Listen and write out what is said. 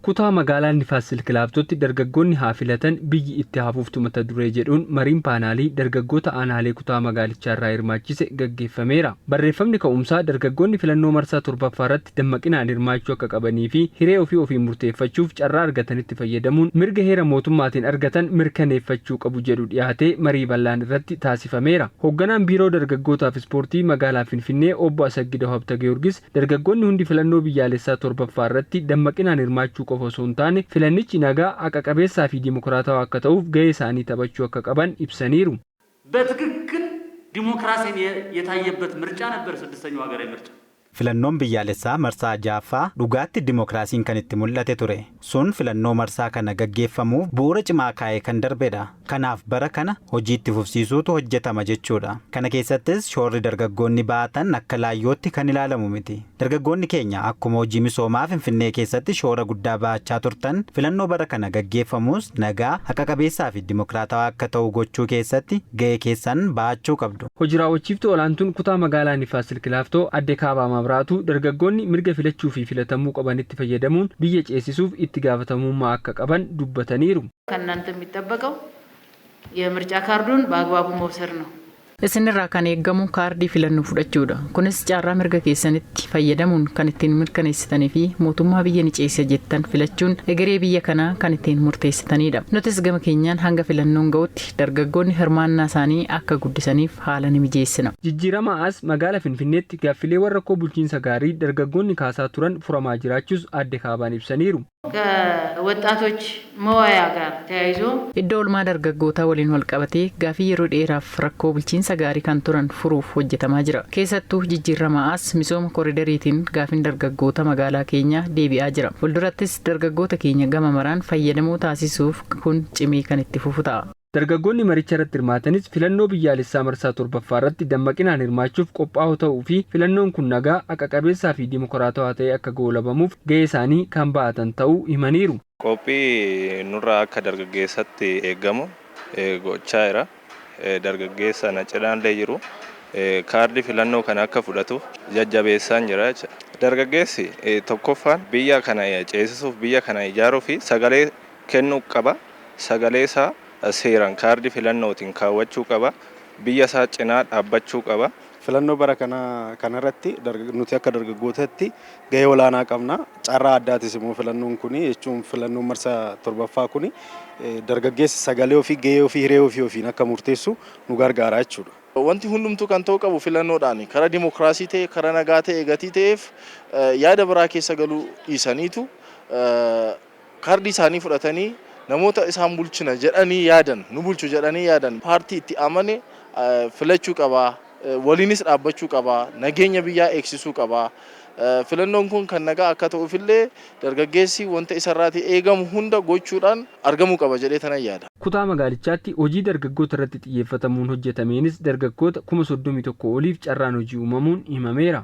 Kutaa magaalaa Nifaas Silkilaaftotti dargaggoonni haa filatan biyyi itti hafuuftu mata duree jedhuun mariin paanaalii dargaggoota aanaalee kutaa magaalichaa irraa hirmaachise gaggeeffameera. Barreeffamni ka'umsaa dargaggoonni filannoo marsaa torbaffaa irratti dammaqinaan hirmaachuu akka qabanii fi hiree ofii murteeffachuuf carraa argatanitti fayyadamuun mirga heera mootummaatiin argatan mirkaneeffachuu qabu jedhu dhiyaatee marii bal'aan irratti taasifameera. Hoogganaan biiroo dargaggootaaf ispoortii magaalaa Finfinnee obbo Asagidoo Habta Giyoorgis dargaggoonni hundi filannoo biyyaalessaa torbaffaa irratti dammaqinaan hirmaachuu qofa osoo hin taane filannichi nagaa haqa qabeessaa fi dimokiraatawaa akka ta'uuf gahee isaanii taphachuu akka qaban ibsaniiru. በትክክል ዲሞክራሲን የታየበት ምርጫ ነበር ስድስተኛው ሀገራዊ ምርጫ Filannoon biyyaalessaa marsaa jaaffaa dhugaatti dimokiraasiin kan itti mul'ate ture. Sun filannoo marsaa kana gaggeeffamuuf bu'uura cimaa kaa'ee kan darbedha. Kanaaf bara kana hojiitti fufsiisuutu hojjetama jechuudha. Kana keessattis shoorri dargaggoonni baatan akka laayyootti kan ilaalamu miti. Dargaggoonni keenya akkuma hojii misoomaa Finfinnee keessatti shoora guddaa baachaa turtan filannoo bara kana gaggeeffamuus nagaa haqa qabeessaa fi dimokiraatawaa akka ta'u gochuu keessatti gahee keessan baachuu qabdu. Hojii raawwachiiftuu olaantuun kutaa magaalaa Nifaas Silkilaaftoo adde Kaabaa Mabraatu dargaggoonni mirga filachuu fi filatamuu qabanitti fayyadamuun biyya ceesisuuf itti gaafatamummaa akka qaban dubbataniiru. ከእናንተ የሚጠበቀው የምርጫ ካርዱን በአግባቡ መውሰድ ነው። Isinirraa kan eeggamu kaardii filannoo fudhachuudha. Kunis carraa mirga keessanitti fayyadamuun kan ittiin mirkaneessitanii fi mootummaa biyya ni ceesisa jettan filachuun egeree biyya kanaa kan ittiin murteessitanidha. Nutis gama keenyaan hanga filannoon ga'utti dargaggoonni hirmaannaa isaanii akka guddisaniif haala ni mijeessina. Jijjiirama as magaalaa Finfinneetti gaaffilee warra rakkoo bulchiinsa gaarii dargaggoonni kaasaa turan furamaa jiraachuus adde Kaabaan ibsaniiru. ከወጣቶች መዋያ ጋር ተያይዞ Iddoo oolmaa dargaggootaa waliin wal qabatee gaafii yeroo dheeraaf rakkoo bulchiinsa gaarii kan turan furuuf hojjetamaa jira. Keessattuu jijjiirama as misooma koridariitiin gaafiin dargaggoota magaalaa keenyaa deebi'aa jira. Fuuldurattis dargaggoota keenya gama maraan fayyadamoo taasisuuf kun cimee kan itti fufu ta'a. Dargaggoonni maricha irratti hirmaatanis filannoo biyyaalessaa marsaa torbaffaa irratti dammaqinaan hirmaachuuf qophaa'uu ta'uu fi filannoon kun nagaa haqa qabeessaa fi dimokiraatawaa ta'ee akka goolabamuuf gahee isaanii kan ba'atan ta'uu himaniiru. Qophii nurraa akka dargaggeessatti eeggamu gochaa jira. Dargaggeessa na cidhaallee jiru. Kaardii filannoo kana akka fudhatuuf jajjabeessaan jira. Dargaggeessi tokkoffaan biyya kana ceesisuuf biyya kana ijaaruu fi sagalee kennuu qaba. Sagalee isaa seeraan kaardii filannootiin kaawwachuu qaba. Biyya isaa cinaa dhaabbachuu qaba. Filannoo bara kanarratti nuti akka dargaggootatti gahee olaanaa qabna. Carraa addaatis immoo filannoon kun jechuun filannoon marsaa torbaffaa kun dargaggeessi sagalee ofii gahee ofii hiree ofii akka murteessu nu gargaara jechuudha. Wanti hundumtuu kan ta'u qabu filannoodhaan karaa dimokiraasii ta'e karaa nagaa ta'e gatii ta'eef yaada biraa keessa galuu dhiisaniitu kaardii isaanii fudhatanii namoota isaan bulchina jedhanii yaadan nu bulchu jedhanii yaadan paartii itti amane filachuu qaba. Waliinis dhaabbachuu qaba. Nageenya biyyaa eegsisuu qaba. Filannoon kun kan nagaa akka ta'uufillee dargaggeessi wanta isarraatii eegamu hunda gochuudhaan argamuu qaba jedhee tanan yaada. Kutaa magaalichaatti hojii dargaggoota irratti xiyyeeffatamuun hojjetameenis dargaggoota 31,000 oliif carraan hojii uumamuun himameera.